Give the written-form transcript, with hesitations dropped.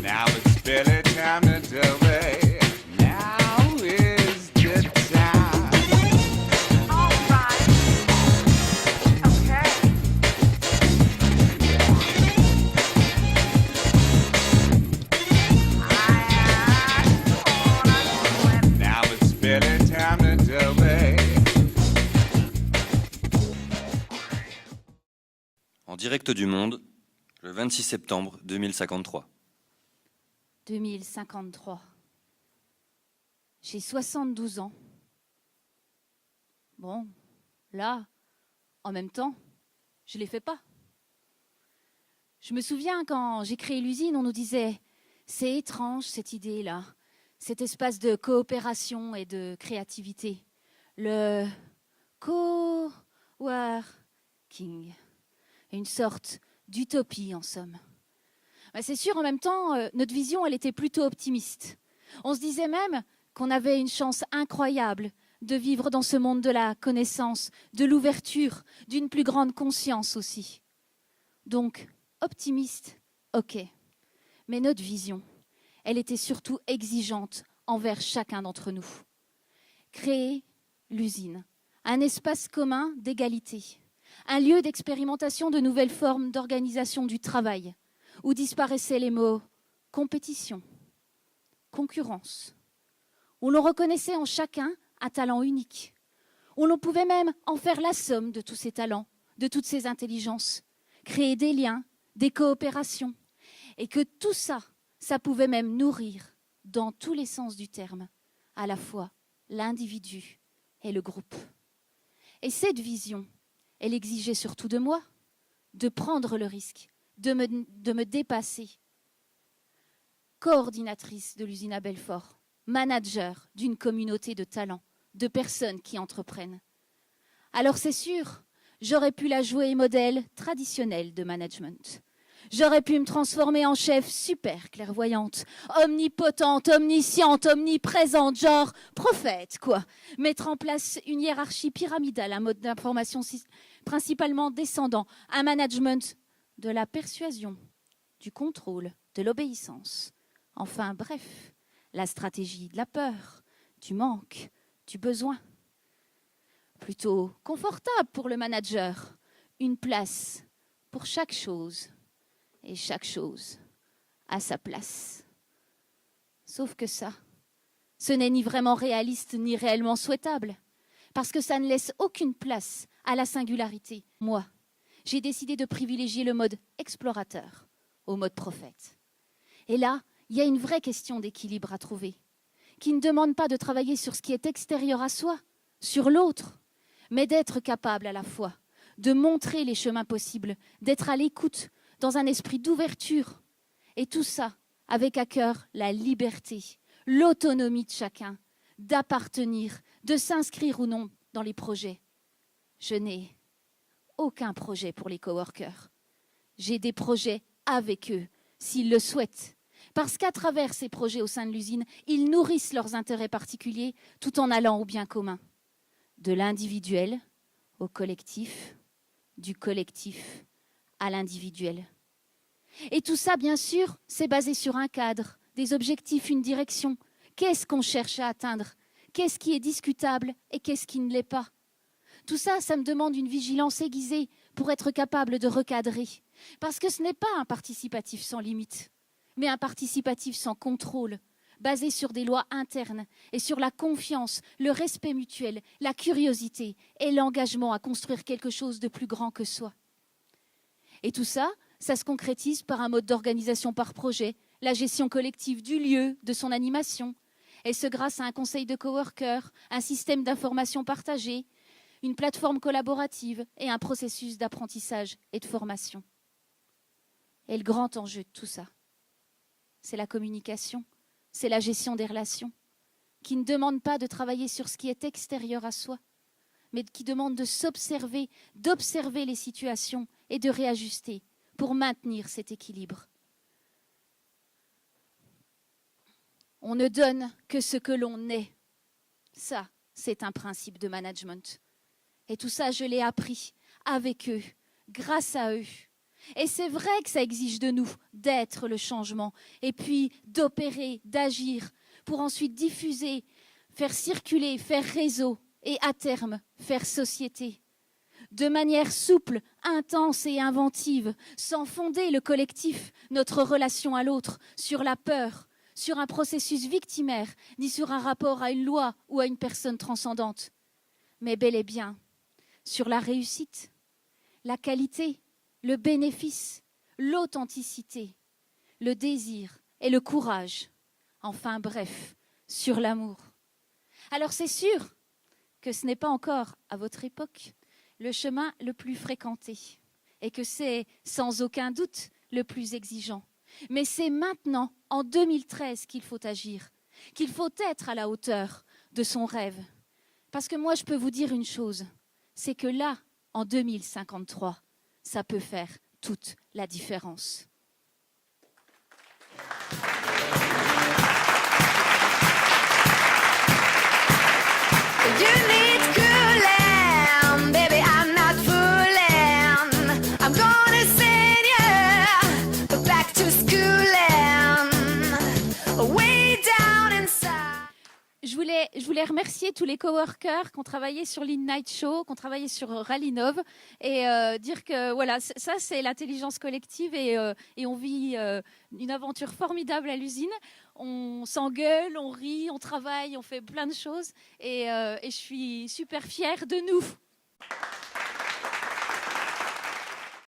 Now it's Billy time to do it. Now is the time. All right. Okay. Now it's Billy time to do it. En direct du monde, le 26 septembre 2053. 2053. J'ai 72 ans. Bon, là, en même temps, je ne les fais pas. Je me souviens quand j'ai créé l'usine, on nous disait « c'est étrange cette idée-là, cet espace de coopération et de créativité, le coworking, une sorte d'utopie en somme ». C'est sûr, en même temps, notre vision, elle était plutôt optimiste. On se disait même qu'on avait une chance incroyable de vivre dans ce monde de la connaissance, de l'ouverture, d'une plus grande conscience aussi. Donc, optimiste, ok. Mais notre vision, elle était surtout exigeante envers chacun d'entre nous. Créer l'usine, un espace commun d'égalité, un lieu d'expérimentation de nouvelles formes d'organisation du travail, où disparaissaient les mots compétition, concurrence, où l'on reconnaissait en chacun un talent unique, où l'on pouvait même en faire la somme de tous ces talents, de toutes ces intelligences, créer des liens, des coopérations, et que tout ça, ça pouvait même nourrir, dans tous les sens du terme, à la fois l'individu et le groupe. Et cette vision, elle exigeait surtout de moi, de prendre le risque, de me dépasser. Coordinatrice de l'usine à Belfort, manager d'une communauté de talents, de personnes qui entreprennent. Alors c'est sûr, j'aurais pu la jouer modèle traditionnel de management. J'aurais pu me transformer en chef super clairvoyante, omnipotente, omnisciente, omniprésente, genre prophète, quoi. Mettre en place une hiérarchie pyramidale, un mode d'information principalement descendant, un management de la persuasion, du contrôle, de l'obéissance. Enfin, bref, la stratégie de la peur, du manque, du besoin. Plutôt confortable pour le manager, une place pour chaque chose, et chaque chose à sa place. Sauf que ça, ce n'est ni vraiment réaliste ni réellement souhaitable, parce que ça ne laisse aucune place à la singularité. Moi, j'ai décidé de privilégier le mode explorateur au mode prophète. Et là, il y a une vraie question d'équilibre à trouver, qui ne demande pas de travailler sur ce qui est extérieur à soi, sur l'autre, mais d'être capable à la fois de montrer les chemins possibles, d'être à l'écoute, dans un esprit d'ouverture, et tout ça avec à cœur la liberté, l'autonomie de chacun, d'appartenir, de s'inscrire ou non dans les projets. Je n'ai aucun projet pour les coworkers. J'ai des projets avec eux, s'ils le souhaitent. Parce qu'à travers ces projets au sein de l'usine, ils nourrissent leurs intérêts particuliers tout en allant au bien commun. De l'individuel au collectif, du collectif à l'individuel. Et tout ça, bien sûr, c'est basé sur un cadre, des objectifs, une direction. Qu'est-ce qu'on cherche à atteindre? Qu'est-ce qui est discutable et qu'est-ce qui ne l'est pas? Tout ça, ça me demande une vigilance aiguisée pour être capable de recadrer. Parce que ce n'est pas un participatif sans limite, mais un participatif sans contrôle, basé sur des lois internes et sur la confiance, le respect mutuel, la curiosité et l'engagement à construire quelque chose de plus grand que soi. Et tout ça, ça se concrétise par un mode d'organisation par projet, la gestion collective du lieu, de son animation, Et ce grâce à un conseil de coworkers, un système d'information partagée, une plateforme collaborative et un processus d'apprentissage et de formation. Et le grand enjeu de tout ça, c'est la communication, c'est la gestion des relations, qui ne demande pas de travailler sur ce qui est extérieur à soi, mais qui demande de s'observer, d'observer les situations et de réajuster pour maintenir cet équilibre. On ne donne que ce que l'on est. Ça, c'est un principe de management. Et tout ça, je l'ai appris avec eux, grâce à eux. Et c'est vrai que ça exige de nous d'être le changement, et puis d'opérer, d'agir, pour ensuite diffuser, faire circuler, faire réseau, et à terme, faire société. De manière souple, intense et inventive, sans fonder le collectif, notre relation à l'autre, sur la peur, sur un processus victimaire, ni sur un rapport à une loi ou à une personne transcendante, mais bel et bien sur la réussite, la qualité, le bénéfice, l'authenticité, le désir et le courage. Enfin bref, sur l'amour. Alors c'est sûr que ce n'est pas encore, à votre époque, le chemin le plus fréquenté et que c'est sans aucun doute le plus exigeant. Mais c'est maintenant, en 2013, qu'il faut agir, qu'il faut être à la hauteur de son rêve. Parce que moi, je peux vous dire une chose, c'est que là, en 2053, ça peut faire toute la différence. You need cooling, baby, I'm not fooling. I'm gonna send you back to schooling, way down inside. Je voulais remercier tous les coworkers qui ont travaillé sur l'In-Night Show, qui ont travaillé sur Rallinov, et dire que voilà, ça c'est l'intelligence collective et on vit une aventure formidable à l'usine. On s'engueule, on rit, on travaille, on fait plein de choses et je suis super fière de nous.